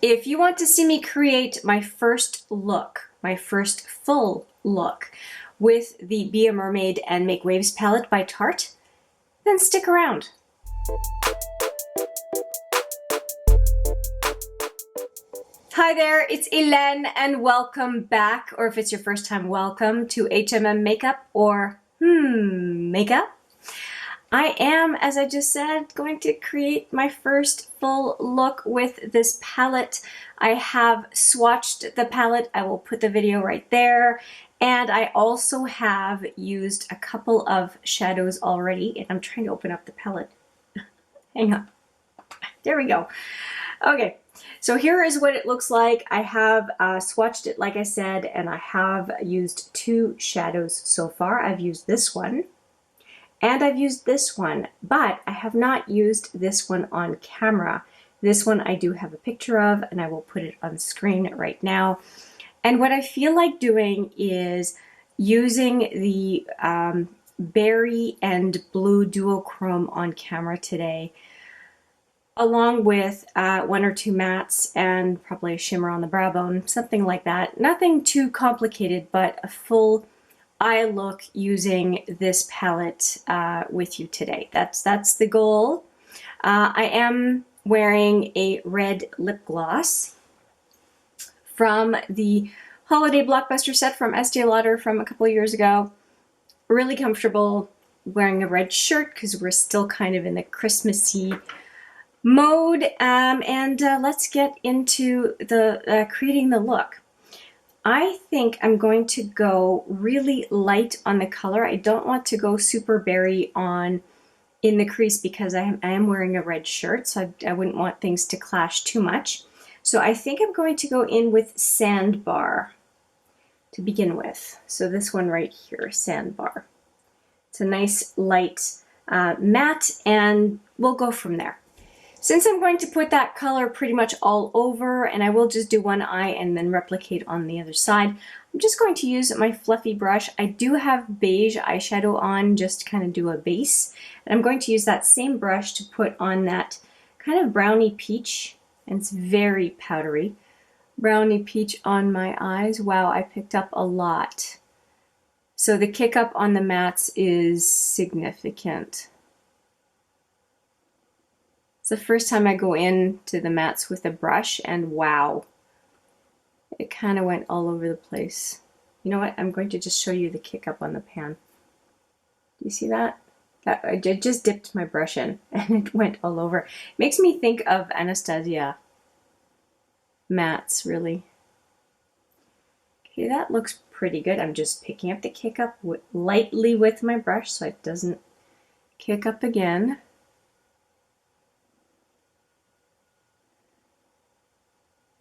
If you want to see me create my first look, my first full look with the Be a Mermaid and Make Waves palette by Tarte, then stick around. Hi there, it's Hélène and welcome back, or if it's your first time, welcome to HMM Makeup or Makeup. I am, as I just said, going to create my first full look with this palette. I have swatched the palette. I will put the video right there. And I also have used a couple of shadows already. And I'm trying to open up the palette. Hang on. There we go. Okay, so here is what it looks like. I have swatched it, like I said, and I have used two shadows so far. I've used this one. And I've used this one, but I have not used this one on camera. This one I do have a picture of, and I will put it on screen right now. And what I feel like doing is using the berry and blue duochrome on camera today, along with one or two mattes and probably a shimmer on the brow bone, something like that. Nothing too complicated, but a full eye look using this palette with you today. That's the goal. I am wearing a red lip gloss from the holiday blockbuster set from Estee Lauder from a couple of years ago. Really comfortable wearing a red shirt because we're still kind of in the Christmassy mode. Let's get into the creating the look. I think I'm going to go really light on the color. I don't want to go super berry on in the crease because I am wearing a red shirt, so I wouldn't want things to clash too much. So I think I'm going to go in with Sandbar to begin with. So this one right here, Sandbar. It's a nice light matte, and we'll go from there. Since I'm going to put that color pretty much all over, and I will just do one eye and then replicate on the other side, I'm just going to use my fluffy brush. I do have beige eyeshadow on just to kind of do a base. And I'm going to use that same brush to put on that kind of brownie peach, and it's very powdery, brownie peach on my eyes. Wow, I picked up a lot. So the kick up on the mattes is significant. It's the first time I go into the mattes with a brush, and wow, it kind of went all over the place. You know what? I'm going to just show you the kick up on the pan. Do you see that? I just dipped my brush in and it went all over. It makes me think of Anastasia mattes, really. Okay, that looks pretty good. I'm just picking up the kick up lightly with my brush so it doesn't kick up again.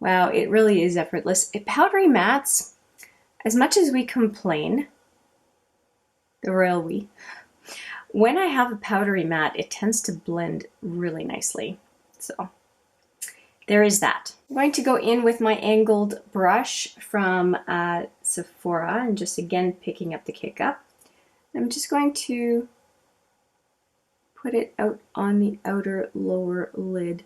Wow, it really is effortless. Powdery mattes, as much as we complain, the royal we, when I have a powdery matte, it tends to blend really nicely. So there is that. I'm going to go in with my angled brush from Sephora and just again picking up the kick up. I'm just going to put it out on the outer lower lid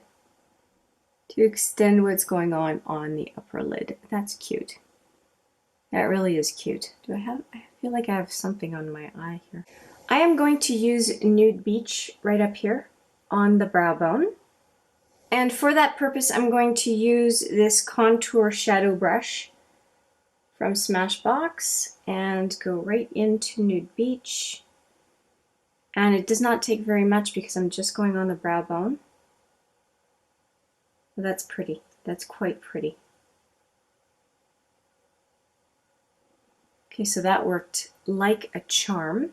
to extend what's going on the upper lid. That's cute. That really is cute. I feel like I have something on my eye here. I am going to use Nude Beach right up here on the brow bone. And for that purpose, I'm going to use this contour shadow brush from Smashbox and go right into Nude Beach. And it does not take very much because I'm just going on the brow bone. Well, that's pretty. That's quite pretty. Okay, so that worked like a charm.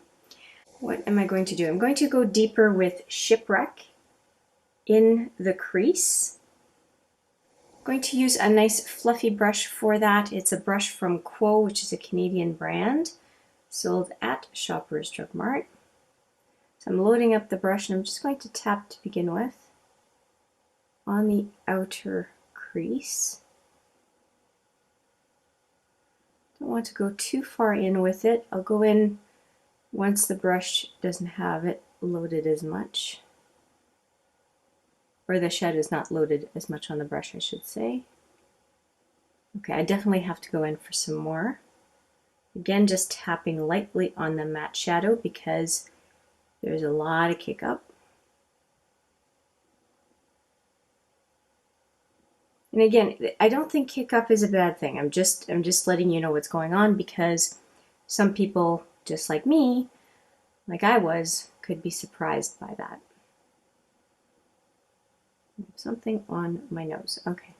What am I going to do? I'm going to go deeper with Shipwreck in the crease. I'm going to use a nice fluffy brush for that. It's a brush from Quo, which is a Canadian brand, sold at Shoppers Drug Mart. So I'm loading up the brush and I'm just going to tap to begin with on the outer crease. Don't want to go too far in with it. I'll go in once the brush doesn't have it loaded as much. or the shadow is not loaded as much on the brush, I should say. Okay, I definitely have to go in for some more. Again, just tapping lightly on the matte shadow because there's a lot of kick up. And again, I don't think kick up is a bad thing. I'm just letting you know what's going on, because some people, just like me, like I was, could be surprised by that. Something on my nose. Okay.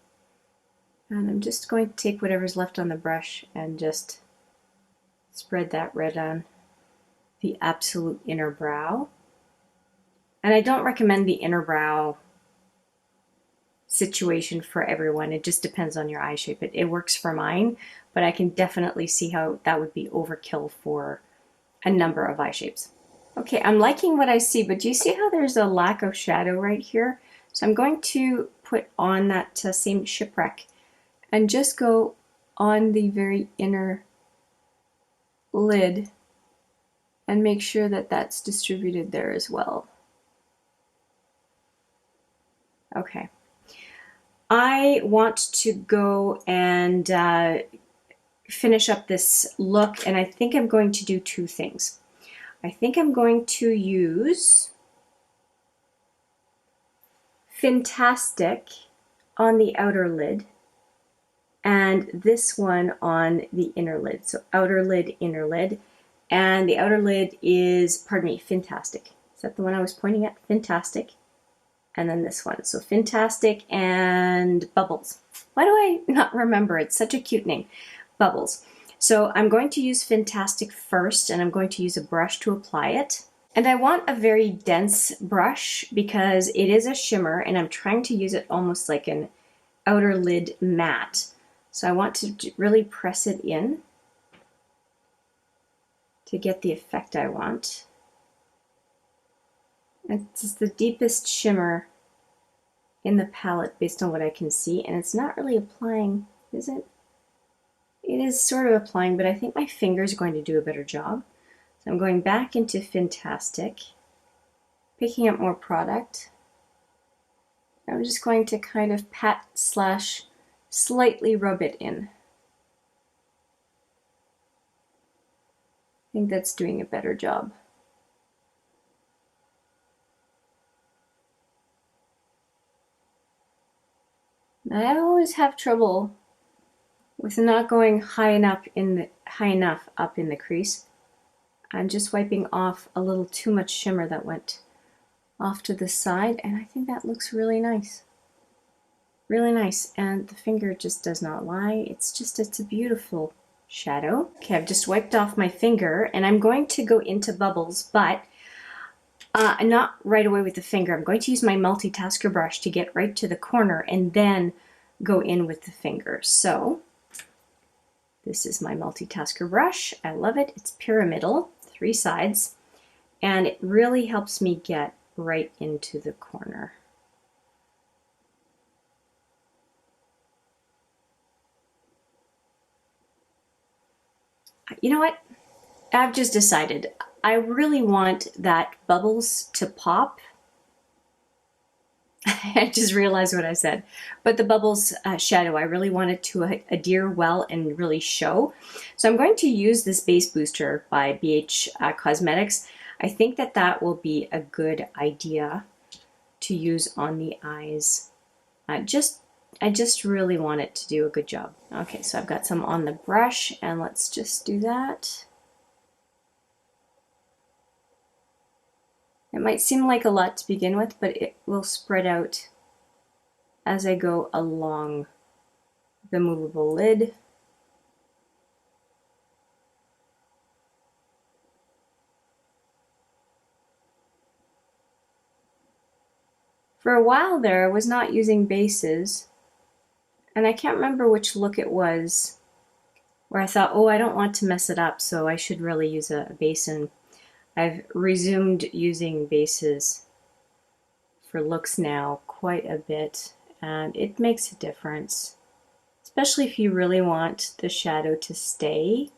And I'm just going to take whatever's left on the brush and just spread that red on the absolute inner brow. And I don't recommend the inner brow situation for everyone. It just depends on your eye shape. It works for mine, but I can definitely see how that would be overkill for a number of eye shapes. Okay, I'm liking what I see, but do you see how there's a lack of shadow right here? So I'm going to put on that same shipwreck and just go on the very inner lid and make sure that that's distributed there as well. Okay. I want to go and finish up this look, and I think I'm going to do two things. I think I'm going to use Fantastic on the outer lid and this one on the inner lid. So outer lid, inner lid, and the outer lid is, pardon me, Fantastic. Is that the one I was pointing at? Fantastic. And then this one. So Fantastic and Bubbles. Why do I not remember? It's such a cute name. Bubbles. So I'm going to use Fantastic first, and I'm going to use a brush to apply it. And I want a very dense brush because it is a shimmer, and I'm trying to use it almost like an outer lid matte. So I want to really press it in to get the effect I want. It's the deepest shimmer in the palette based on what I can see, and it's not really applying, is it? It is sort of applying, but I think my finger's going to do a better job. So I'm going back into Fantastic, picking up more product. I'm just going to kind of pat slash slightly rub it in. I think that's doing a better job. I always have trouble with not going high enough up in the crease. I'm just wiping off a little too much shimmer that went off to the side, and I think that looks really nice. Really nice, and the finger just does not lie. It's a beautiful shadow. Okay, I've just wiped off my finger, and I'm going to go into Bubbles, but not right away with the finger. I'm going to use my multitasker brush to get right to the corner and then go in with the finger. So this is my multitasker brush. I love it. It's pyramidal, 3 sides, and it really helps me get right into the corner. You know what? I've just decided I really want that Bubbles to pop. I just realized what I said. But the Bubbles shadow, I really want it to adhere well and really show. So I'm going to use this base booster by BH Cosmetics. I think that that will be a good idea to use on the eyes. I just really want it to do a good job. Okay, so I've got some on the brush, and let's just do that. It might seem like a lot to begin with, but it will spread out as I go along the movable lid. For a while there, I was not using bases, and I can't remember which look it was where I thought, oh, I don't want to mess it up, so I should really use a base, and I've resumed using bases for looks now quite a bit, and it makes a difference, especially if you really want the shadow to stay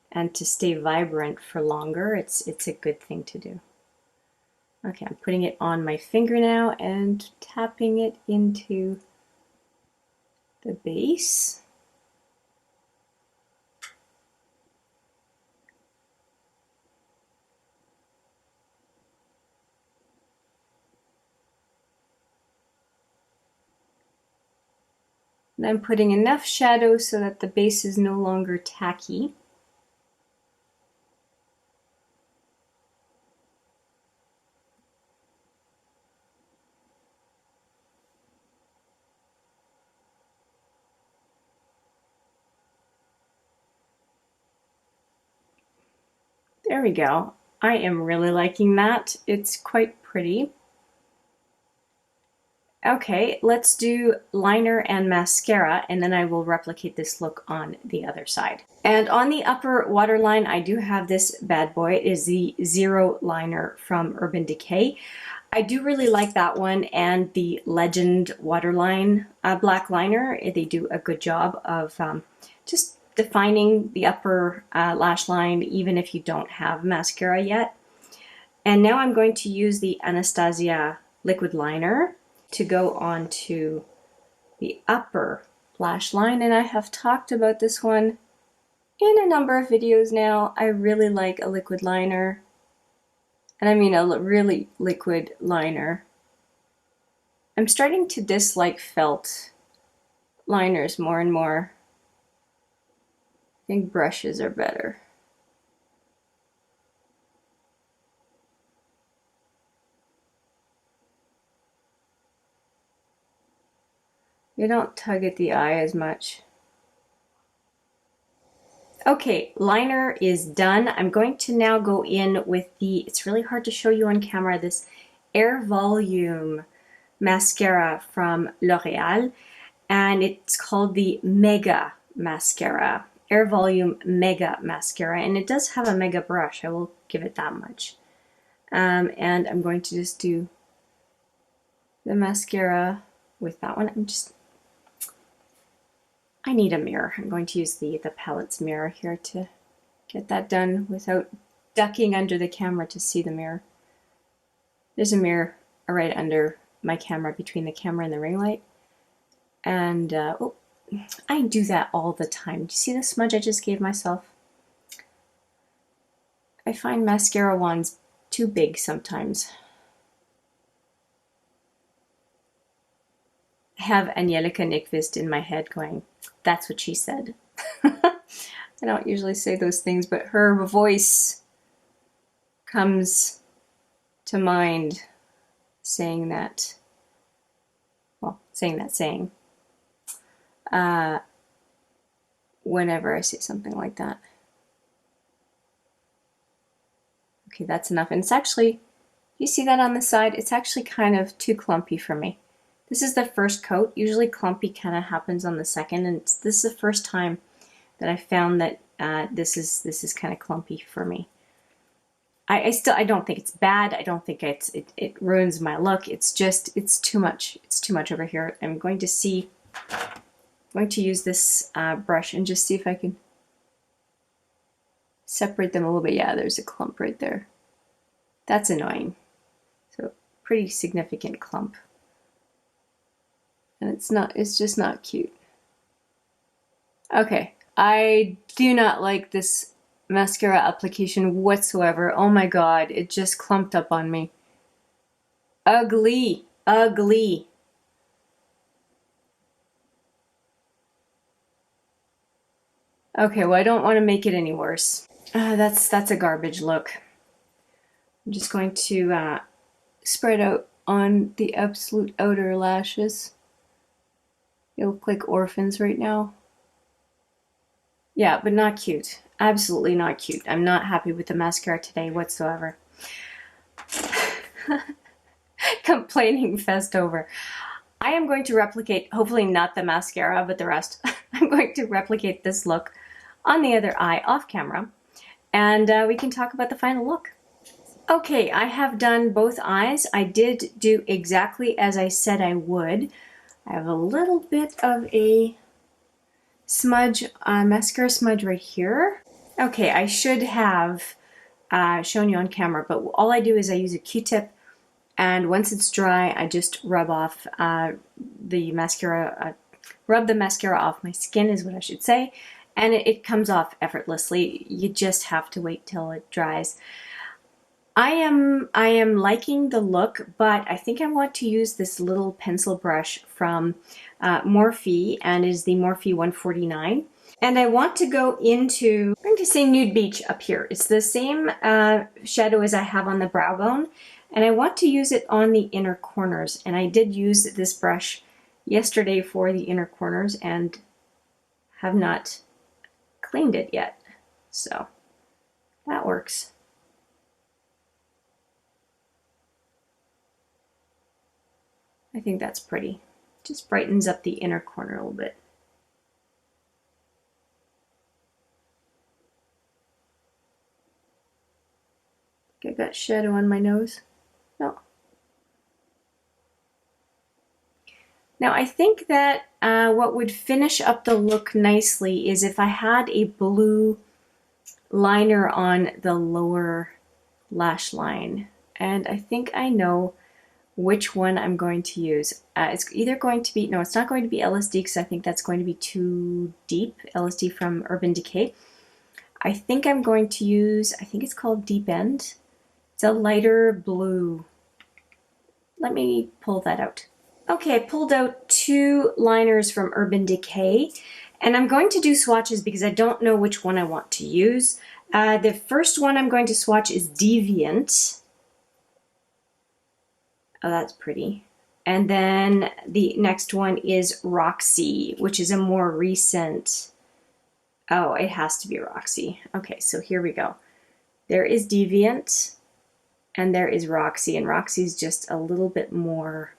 and to stay vibrant for longer. It's a good thing to do. Okay, I'm putting it on my finger now and tapping it into the base. And I'm putting enough shadow so that the base is no longer tacky. There we go. I am really liking that. It's quite pretty. Okay, let's do liner and mascara, and then I will replicate this look on the other side. And on the upper waterline, I do have this bad boy. It is the Zero Liner from Urban Decay. I do really like that one and the Legend Waterline black liner. They do a good job of just defining the upper lash line, even if you don't have mascara yet. And now I'm going to use the Anastasia liquid liner to go on to the upper lash line, and I have talked about this one in a number of videos now. I really like a liquid liner, and I mean a really liquid liner. I'm starting to dislike felt liners more and more. I think brushes are better. They don't tug at the eye as much. Okay, liner is done. I'm going to now go in with the, it's really hard to show you on camera, this Air Volume mascara from L'Oreal, and it's called the Mega Mascara, Air Volume Mega Mascara, and it does have a mega brush, I will give it that much. And I'm going to just do the mascara with that one. I need a mirror. I'm going to use the Palettes mirror here to get that done without ducking under the camera to see the mirror. There's a mirror right under my camera, between the camera and the ring light. And oh, I do that all the time. Do you see the smudge I just gave myself? I find mascara wands too big sometimes. I have Angelica Nyqvist in my head going, that's what she said. I don't usually say those things, but her voice comes to mind saying that, well, saying that saying, whenever I say something like that. Okay, that's enough. And it's actually, you see that on the side? It's actually kind of too clumpy for me. This is the first coat. Usually clumpy kind of happens on the second, and this is the first time that I found that this is kind of clumpy for me. I don't think it's bad. I don't think it ruins my look. It's just, it's too much. It's too much over here. I'm going to use this brush and just see if I can separate them a little bit. Yeah, there's a clump right there. That's annoying. So pretty significant clump. And it's just not cute. Okay, I do not like this mascara application whatsoever. Oh my god, it just clumped up on me. Ugly, ugly. Okay, well I don't want to make it any worse. That's a garbage look. I'm just going to spread out on the absolute outer lashes. They look like orphans right now. Yeah, but not cute. Absolutely not cute. I'm not happy with the mascara today whatsoever. Complaining fest over. I am going to replicate, hopefully not the mascara, but the rest. I'm going to replicate this look on the other eye off camera, and we can talk about the final look. Okay, I have done both eyes. I did do exactly as I said I would. I have a little bit of a smudge, mascara smudge right here. Okay, I should have shown you on camera, but all I do is I use a Q-tip And once it's dry, I just rub off the mascara, rub the mascara off my skin is what I should say, and it comes off effortlessly. You just have to wait till it dries. I am liking the look, but I think I want to use this little pencil brush from Morphe, and it is the Morphe 149. And I want to go into, I'm going to say Nude Beach up here. It's the same shadow as I have on the brow bone, and I want to use it on the inner corners. And I did use this brush yesterday for the inner corners and have not cleaned it yet. So that works. I think that's pretty. Just brightens up the inner corner a little bit. I got shadow on my nose. No. Now I think that what would finish up the look nicely is if I had a blue liner on the lower lash line. And I think I know which one I'm going to use. It's either going to be, no, it's not going to be LSD because I think that's going to be too deep. LSD from Urban Decay. I think I'm going to use, I think it's called Deep End. It's a lighter blue. Let me pull that out. Okay, I pulled out two liners from Urban Decay, and I'm going to do swatches because I don't know which one I want to use. The first one I'm going to swatch is Deviant. Oh, that's pretty. And then the next one is Roxy, which is a more recent. Oh, it has to be Roxy. Okay, so here we go. There is Deviant, and there is Roxy, and Roxy's just a little bit more,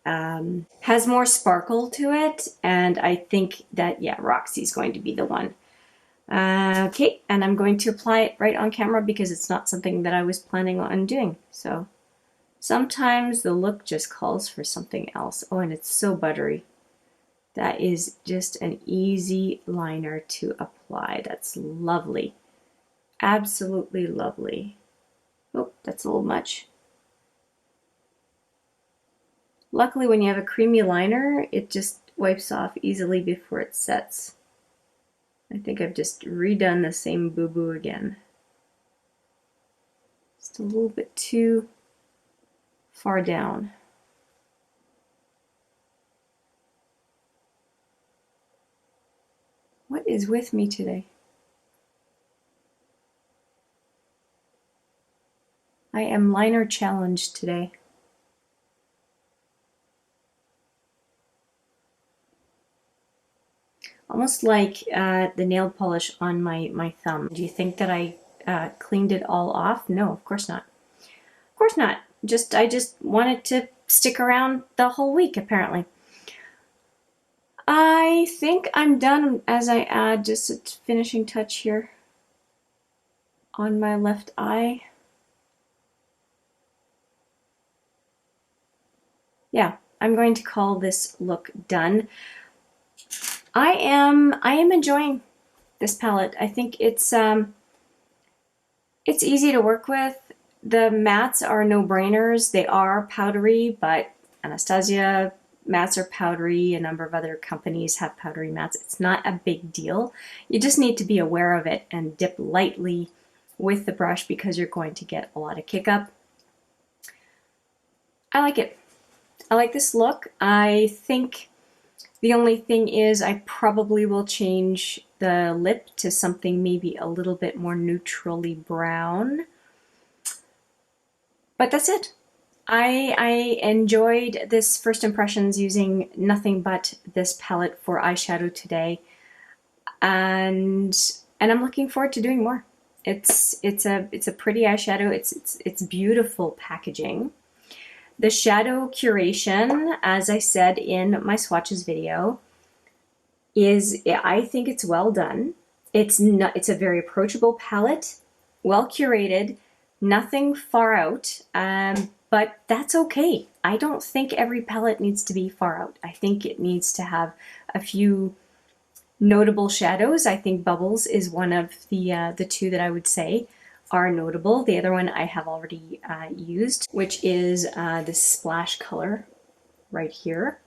has more sparkle to it, and I think that, yeah, Roxy's going to be the one. Okay, and I'm going to apply it right on camera because it's not something that I was planning on doing, so. Sometimes the look just calls for something else. Oh, and it's so buttery. That is just an easy liner to apply. That's lovely. Absolutely lovely. Oh, that's a little much. Luckily, when you have a creamy liner, it just wipes off easily before it sets. I think I've just redone the same boo-boo again. Just a little bit too far down. What is with me today? I am liner challenged today. Almost like the nail polish on my thumb. Do you think that I cleaned it all off? No, of course not. Of course not. I just wanted to stick around the whole week, apparently. I think I'm done as I add just a finishing touch here on my left eye. Yeah, I'm going to call this look done. I am enjoying this palette. I think it's easy to work with. The mattes are no-brainers. They are powdery, but Anastasia mattes are powdery. A number of other companies have powdery mattes. It's not a big deal. You just need to be aware of it and dip lightly with the brush because you're going to get a lot of kick up. I like it. I like this look. I think the only thing is I probably will change the lip to something maybe a little bit more neutrally brown. But that's it. I enjoyed this first impressions using nothing but this palette for eyeshadow today, and I'm looking forward to doing more. It's a pretty eyeshadow. It's beautiful packaging. The shadow curation, as I said in my swatches video, I think it's well done. It's a very approachable palette, well curated. Nothing far out, but that's okay. I don't think every palette needs to be far out. I think it needs to have a few notable shadows. I think Bubbles is one of the two that I would say. are notable. The other one I have already used, which is this splash color right here.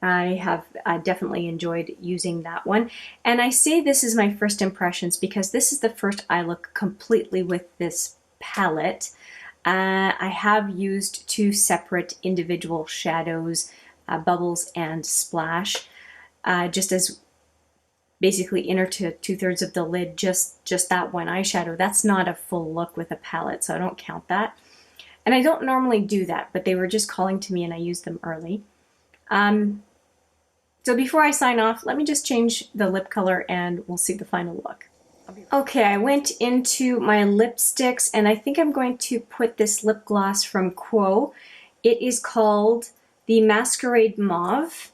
I have definitely enjoyed using that one. And I say this is my first impressions because this is the first I look completely with this palette. I have used two separate individual shadows, Bubbles and Splash, just as basically inner to 2/3 of the lid, just that one eyeshadow. That's not a full look with a palette, so I don't count that. And I don't normally do that, but they were just calling to me and I used them early. So before I sign off, let me just change the lip color and we'll see the final look. Okay, I went into my lipsticks and I think I'm going to put this lip gloss from Quo. It is called the Masquerade Mauve.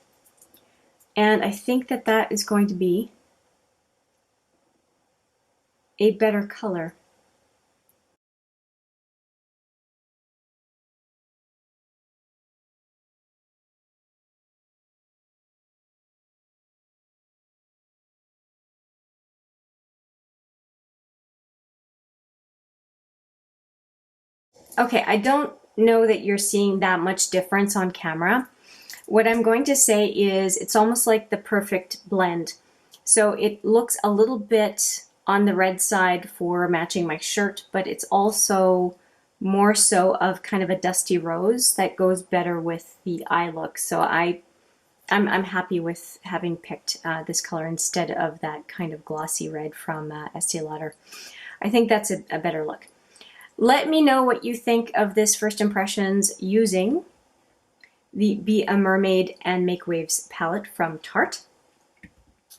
And I think that that is going to be a better color. Okay, I don't know that you're seeing that much difference on camera. What I'm going to say is it's almost like the perfect blend. So it looks a little bit on the red side for matching my shirt, but it's also more so of kind of a dusty rose that goes better with the eye look. So I'm happy with having picked this color instead of that kind of glossy red from Estee Lauder. I think that's a better look. Let me know what you think of this first impressions using the Be a Mermaid and Make Waves palette from Tarte.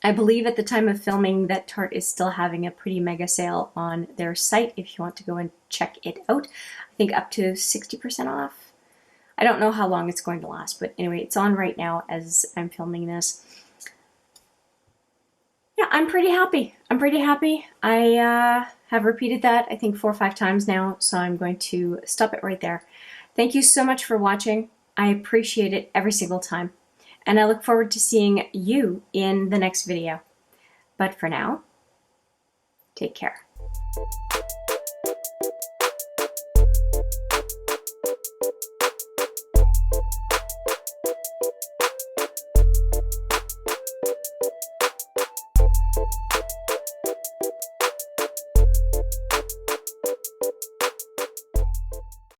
I believe at the time of filming that Tarte is still having a pretty mega sale on their site if you want to go and check it out. I think up to 60% off. I don't know how long it's going to last, but anyway, it's on right now as I'm filming this. Yeah, I'm pretty happy. I'm pretty happy. I have repeated that I think 4 or 5 times now, so I'm going to stop it right there. Thank you so much for watching. I appreciate it every single time. And I look forward to seeing you in the next video. But for now, take care.